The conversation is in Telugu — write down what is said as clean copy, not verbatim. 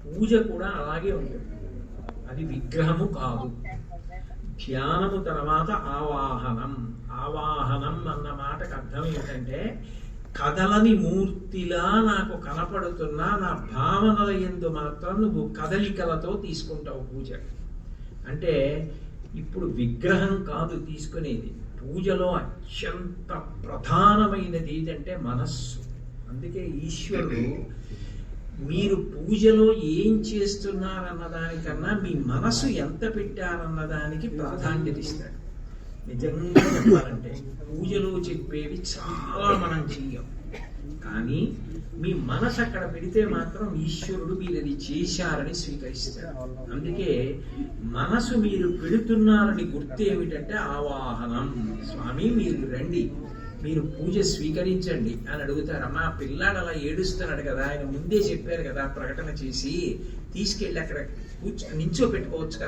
పూజ కూడా అలాగే ఉంటుంది. అది విగ్రహము కాదు. ధ్యానము తర్వాత ఆవాహనం. ఆవాహనం అన్న మాటకు అర్థం ఏంటంటే, కదలని మూర్తిలా నాకు కనపడుతున్నా నా భావనల యందు మాత్రం నువ్వు కదలికలతో తీసుకుంటావు పూజ. అంటే ఇప్పుడు విగ్రహం కాదు తీసుకునేది. పూజలో అత్యంత ప్రధానమైనది ఏదంటే మనస్సు. అందుకే ఈశ్వరుడు మీరు పూజలో ఏం చేస్తున్నారన్న దానికన్నా మీ మనసు ఎంత పెట్టారన్న దానికి ప్రాధాన్యత ఇస్తాడు. నిజంగా చెప్పాలంటే పూజలో చెప్పేవి చాలా మనం చెయ్యం, కానీ మీ మనసు అక్కడ పెడితే మాత్రం ఈశ్వరుడు మీరు అది చేశారని స్వీకరిస్తాడు. అందుకే మనసు మీరు పెడుతున్నారని గుర్తు ఏమిటంటే ఆవాహనం. స్వామి మీరు రండి, మీరు పూజ స్వీకరించండి అని అడుగుతారు. అమ్మా పిల్లాడు అలా ఏడుస్తున్నాడు కదా, ఆయన ముందే చెప్పారు కదా ప్రకటన చేసి, తీసుకెళ్ళి అక్కడ నించో పెట్టుకోవచ్చు కదా.